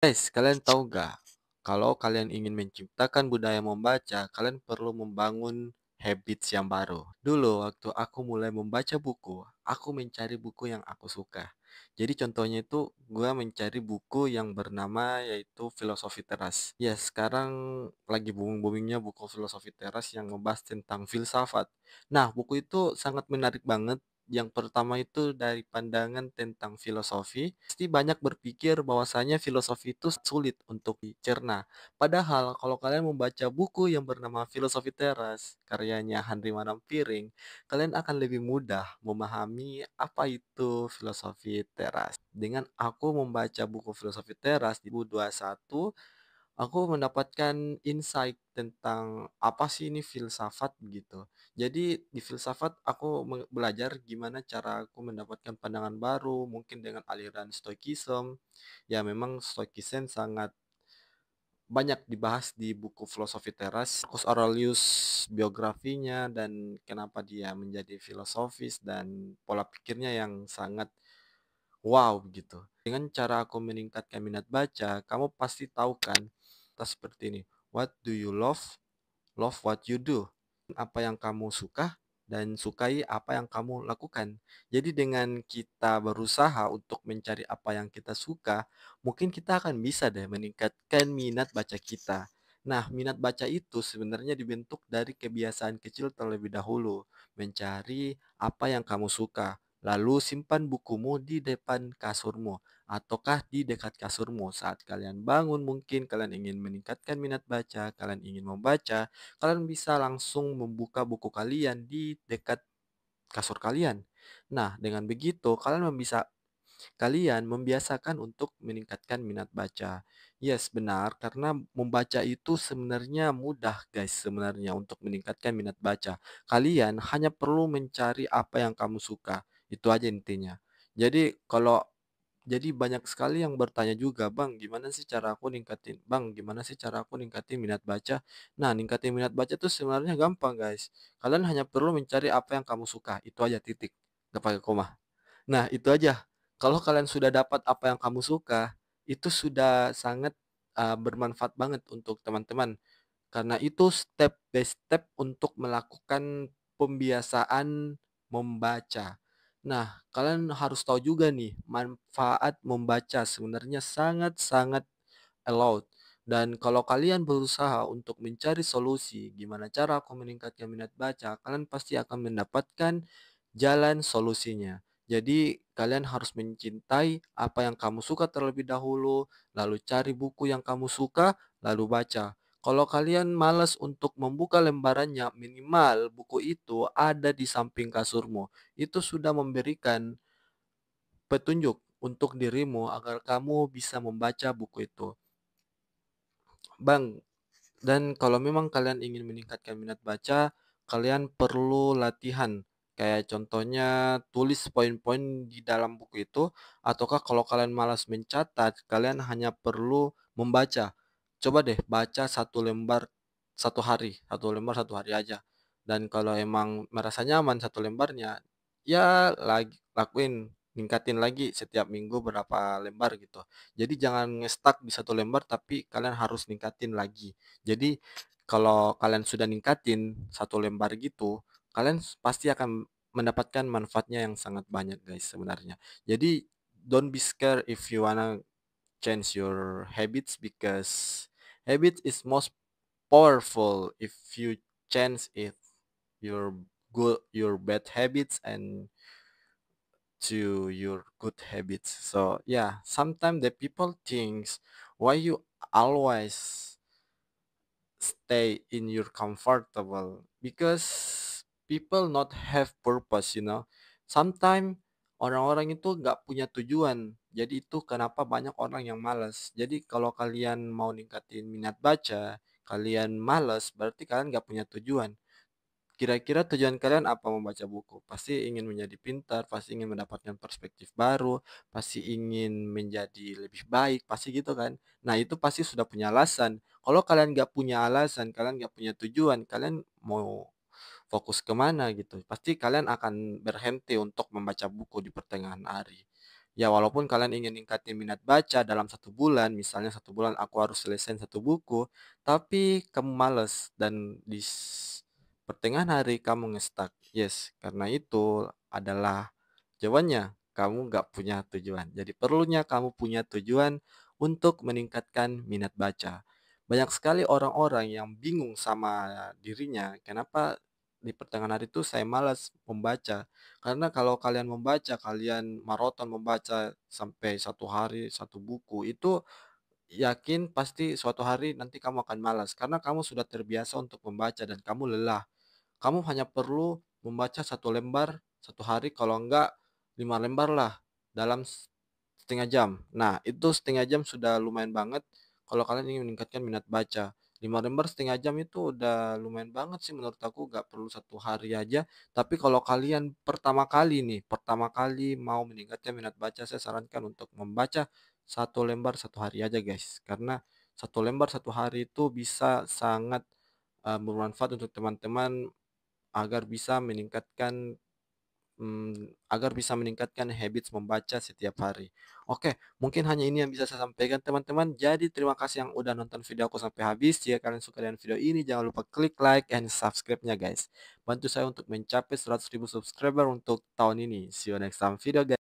Guys, kalian tahu nggak? Kalau kalian ingin menciptakan budaya membaca, kalian perlu membangun habits yang baru. Dulu, waktu aku mulai membaca buku, aku mencari buku yang aku suka. Jadi contohnya itu, gue mencari buku yang bernama yaitu Filosofi Teras. Ya, sekarang lagi booming-boomingnya buku Filosofi Teras yang membahas tentang filsafat. Nah, buku itu sangat menarik banget. Yang pertama itu dari pandangan tentang filosofi, pasti banyak berpikir bahwasanya filosofi itu sulit untuk dicerna. Padahal kalau kalian membaca buku yang bernama Filosofi Teras, karyanya Handri Manampiring, kalian akan lebih mudah memahami apa itu filosofi teras. Dengan aku membaca buku Filosofi Teras di 2021, aku mendapatkan insight tentang apa sih ini filsafat gitu. Jadi di filsafat aku belajar gimana cara aku mendapatkan pandangan baru, mungkin dengan aliran Stoicism. Ya memang Stoicism sangat banyak dibahas di buku Filosofi Teras, Marcus Aurelius biografinya dan kenapa dia menjadi filosofis dan pola pikirnya yang sangat wow gitu. Dengan cara aku meningkatkan minat baca, kamu pasti tahu kan, seperti ini. What do you love? Love what you do. Apa yang kamu suka dan sukai apa yang kamu lakukan. Jadi dengan kita berusaha untuk mencari apa yang kita suka, mungkin kita akan bisa deh meningkatkan minat baca kita. Nah, minat baca itu sebenarnya dibentuk dari kebiasaan kecil terlebih dahulu, mencari apa yang kamu suka, lalu simpan bukumu di depan kasurmu ataukah di dekat kasurmu saat kalian bangun, mungkin kalian ingin meningkatkan minat baca, kalian ingin membaca, kalian bisa langsung membuka buku kalian di dekat kasur kalian. Nah, dengan begitu kalian membiasakan untuk meningkatkan minat baca. Yes, benar, karena membaca itu sebenarnya mudah, guys, sebenarnya untuk meningkatkan minat baca. Kalian hanya perlu mencari apa yang kamu suka. Itu aja intinya. Jadi banyak sekali yang bertanya juga, Bang, gimana sih cara aku ningkatin? Bang, gimana sih cara aku ningkatin minat baca? Nah, ningkatin minat baca tuh sebenarnya gampang, guys. Kalian hanya perlu mencari apa yang kamu suka. Itu aja titik. Gak pakai koma. Nah, itu aja. Kalau kalian sudah dapat apa yang kamu suka, itu sudah sangat bermanfaat banget untuk teman-teman. Karena itu step by step untuk melakukan pembiasaan membaca. Nah, kalian harus tahu juga nih, manfaat membaca sebenarnya sangat-sangat allowed. Dan kalau kalian berusaha untuk mencari solusi, gimana cara aku meningkatkan minat baca, kalian pasti akan mendapatkan jalan solusinya. Jadi, kalian harus mencintai apa yang kamu suka terlebih dahulu, lalu cari buku yang kamu suka, lalu baca. Kalau kalian malas untuk membuka lembarannya, minimal buku itu ada di samping kasurmu. Itu sudah memberikan petunjuk untuk dirimu agar kamu bisa membaca buku itu. Bang, dan kalau memang kalian ingin meningkatkan minat baca, kalian perlu latihan. Kayak contohnya tulis poin-poin di dalam buku itu, ataukah kalau kalian malas mencatat, kalian hanya perlu membaca. Coba deh baca satu lembar satu lembar satu hari aja. Dan kalau emang merasa nyaman satu lembarnya, ya lagi lakuin, ningkatin lagi setiap minggu berapa lembar gitu. Jadi jangan ngestak di satu lembar tapi kalian harus ningkatin lagi. Jadi kalau kalian sudah ningkatin satu lembar gitu, kalian pasti akan mendapatkan manfaatnya yang sangat banyak guys sebenarnya. Jadi don't be scared if you wanna change your habits because habit is most powerful if you change it your your bad habits and to your good habits. So yeah, sometimes the people thinks why you always stay in your comfortable because people not have purpose, you know. Sometimes orang-orang itu nggak punya tujuan. Jadi itu kenapa banyak orang yang malas. Jadi kalau kalian mau ningkatin minat baca, kalian malas, berarti kalian nggak punya tujuan. Kira-kira tujuan kalian apa membaca buku? Pasti ingin menjadi pintar, pasti ingin mendapatkan perspektif baru, pasti ingin menjadi lebih baik, pasti gitu kan? Nah itu pasti sudah punya alasan. Kalau kalian nggak punya alasan, kalian nggak punya tujuan, kalian mau fokus kemana gitu? Pasti kalian akan berhenti untuk membaca buku di pertengahan hari. Ya walaupun kalian ingin ningkatin minat baca dalam 1 bulan, misalnya 1 bulan aku harus selesaiin 1 buku, tapi kamu males dan di pertengahan hari kamu nge-stuck. Yes, karena itu adalah jawabannya, kamu nggak punya tujuan. Jadi perlunya kamu punya tujuan untuk meningkatkan minat baca. Banyak sekali orang-orang yang bingung sama dirinya, kenapa di pertengahan hari itu saya malas membaca. Karena kalau kalian membaca, kalian maraton membaca sampai 1 hari 1 buku, itu yakin pasti suatu hari nanti kamu akan malas. Karena kamu sudah terbiasa untuk membaca dan kamu lelah. Kamu hanya perlu membaca 1 lembar 1 hari, kalau enggak 5 lembar lah dalam setengah jam. Nah, itu setengah jam sudah lumayan banget kalau kalian ingin meningkatkan minat baca. 5 lembar setengah jam itu udah lumayan banget sih menurut aku, nggak perlu 1 hari aja. Tapi kalau kalian pertama kali nih, pertama kali mau meningkatkan minat baca, saya sarankan untuk membaca 1 lembar 1 hari aja guys. Karena 1 lembar 1 hari itu bisa sangat bermanfaat untuk teman-teman agar bisa meningkatkan agar bisa meningkatkan habits membaca setiap hari. Oke, mungkin hanya ini yang bisa saya sampaikan teman-teman. Jadi terima kasih yang udah nonton video aku sampai habis. Jika kalian suka dengan video ini, jangan lupa klik like and subscribe-nya guys. Bantu saya untuk mencapai 100.000 subscriber untuk tahun ini. See you next time video guys.